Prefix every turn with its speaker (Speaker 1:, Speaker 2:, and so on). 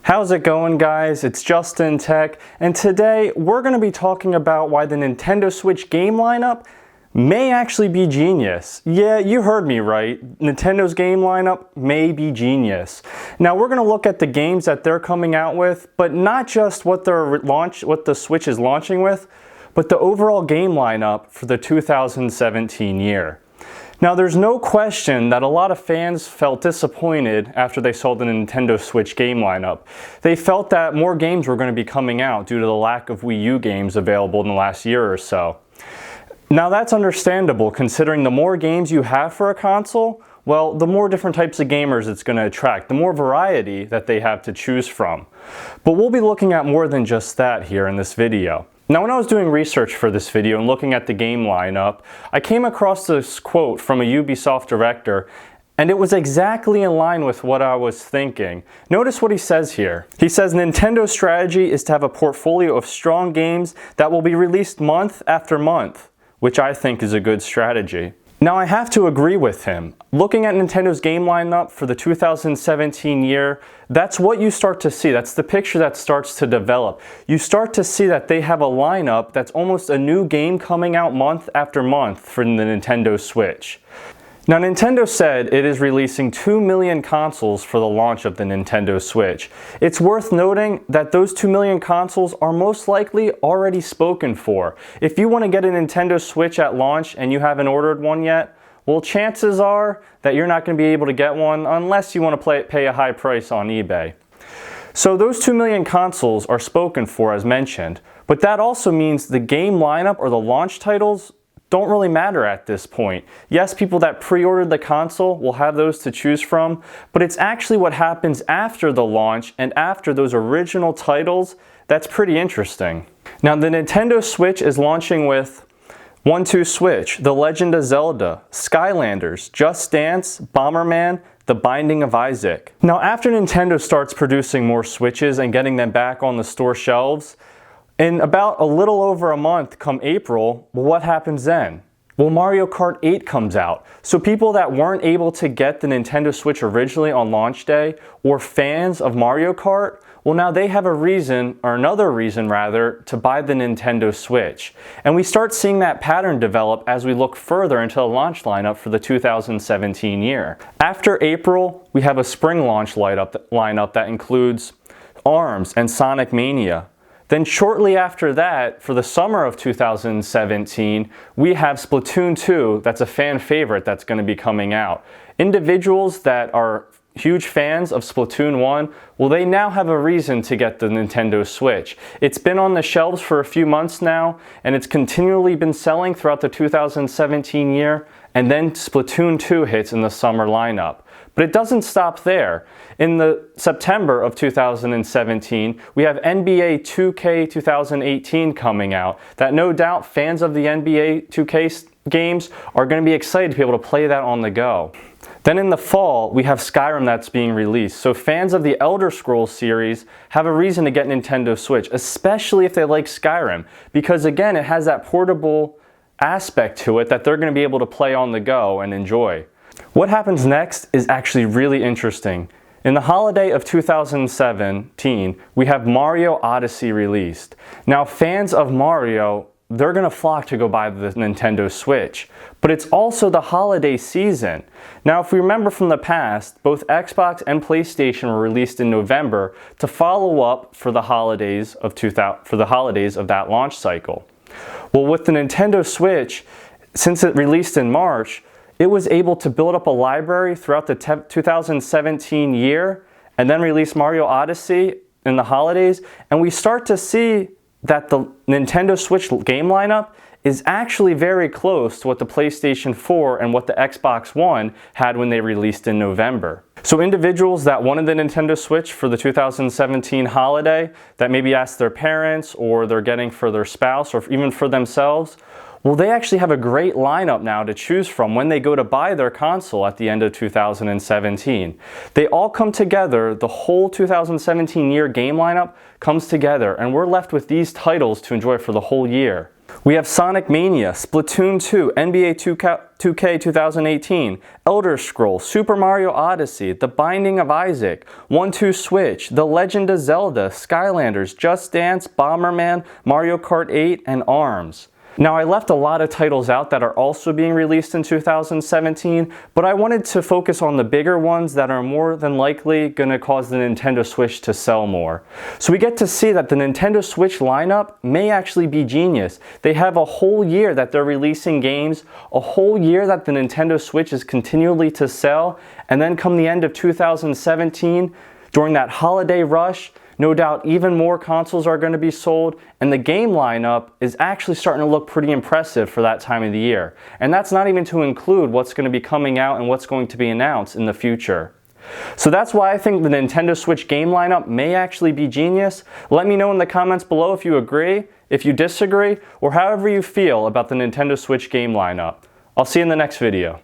Speaker 1: How's it going, guys? It's Justin Tech, and today we're going to be talking about why the Nintendo Switch game lineup may actually be genius. Yeah, you heard me right. Nintendo's game lineup may be genius. Now we're going to look at the games that they're coming out with, but not just what the Switch is launching with, but the overall game lineup for the 2017 year. Now, there's no question that a lot of fans felt disappointed after they saw the Nintendo Switch game lineup. They felt that more games were going to be coming out due to the lack of Wii U games available in the last year or so. Now, that's understandable considering the more games you have for a console, well, the more different types of gamers it's going to attract, the more variety that they have to choose from. But we'll be looking at more than just that here in this video. Now, when I was doing research for this video and looking at the game lineup, I came across this quote from a Ubisoft director, and it was exactly in line with what I was thinking. Notice what he says here. He says, Nintendo's strategy is to have a portfolio of strong games that will be released month after month, which I think is a good strategy. Now, I have to agree with him. Looking at Nintendo's game lineup for the 2017 year, that's what you start to see. That's the picture that starts to develop. You start to see that they have a lineup that's almost a new game coming out month after month for the Nintendo Switch. Now, Nintendo said it is releasing 2 million consoles for the launch of the Nintendo Switch. It's worth noting that those 2 million consoles are most likely already spoken for. If you want to get a Nintendo Switch at launch and you haven't ordered one yet, well, chances are that you're not going to be able to get one unless you want to pay a high price on eBay. So those 2 million consoles are spoken for as mentioned, but that also means the game lineup or the launch titles don't really matter at this point. Yes, people that pre-ordered the console will have those to choose from, but it's actually what happens after the launch and after those original titles that's pretty interesting. Now, the Nintendo Switch is launching with 1-2 Switch, The Legend of Zelda, Skylanders, Just Dance, Bomberman, The Binding of Isaac. Now, after Nintendo starts producing more Switches and getting them back on the store shelves, in about a little over a month, come April, well, what happens then? Well, Mario Kart 8 comes out. So people that weren't able to get the Nintendo Switch originally on launch day, or fans of Mario Kart, well, now they have a reason, or another reason rather, to buy the Nintendo Switch. And we start seeing that pattern develop as we look further into the launch lineup for the 2017 year. After April, we have a spring launch lineup that includes ARMS and Sonic Mania. Then shortly after that, for the summer of 2017, we have Splatoon 2, that's a fan favorite that's going to be coming out. Individuals that are huge fans of Splatoon 1, well, they now have a reason to get the Nintendo Switch. It's been on the shelves for a few months now, and it's continually been selling throughout the 2017 year, and then Splatoon 2 hits in the summer lineup. But it doesn't stop there. In the September of 2017, we have NBA 2K 2018 coming out that no doubt fans of the NBA 2K games are going to be excited to be able to play that on the go. Then in the fall, we have Skyrim that's being released. So fans of the Elder Scrolls series have a reason to get Nintendo Switch, especially if they like Skyrim, because again, it has that portable aspect to it that they're going to be able to play on the go and enjoy. What happens next is actually really interesting. In the holiday of 2017, we have Mario Odyssey released. Now, fans of Mario, they're going to flock to go buy the Nintendo Switch. But it's also the holiday season. Now, if we remember from the past, both Xbox and PlayStation were released in November to follow up for the holidays of that launch cycle. Well, with the Nintendo Switch, since it released in March, it was able to build up a library throughout the 2017 year and then release Mario Odyssey in the holidays. And we start to see that the Nintendo Switch game lineup is actually very close to what the PlayStation 4 and what the Xbox One had when they released in November. So individuals that wanted the Nintendo Switch for the 2017 holiday, that maybe asked their parents or they're getting for their spouse or even for themselves, well, they actually have a great lineup now to choose from when they go to buy their console at the end of 2017. They all come together, the whole 2017 year game lineup comes together, and we're left with these titles to enjoy for the whole year. We have Sonic Mania, Splatoon 2, NBA 2K 2018, Elder Scrolls, Super Mario Odyssey, The Binding of Isaac, 1-2 Switch, The Legend of Zelda, Skylanders, Just Dance, Bomberman, Mario Kart 8, and ARMS. Now, I left a lot of titles out that are also being released in 2017, but I wanted to focus on the bigger ones that are more than likely going to cause the Nintendo Switch to sell more. So we get to see that the Nintendo Switch lineup may actually be genius. They have a whole year that they're releasing games, a whole year that the Nintendo Switch is continually to sell, and then come the end of 2017, during that holiday rush, no doubt even more consoles are going to be sold, and the game lineup is actually starting to look pretty impressive for that time of the year. And that's not even to include what's going to be coming out and what's going to be announced in the future. So that's why I think the Nintendo Switch game lineup may actually be genius. Let me know in the comments below if you agree, if you disagree, or however you feel about the Nintendo Switch game lineup. I'll see you in the next video.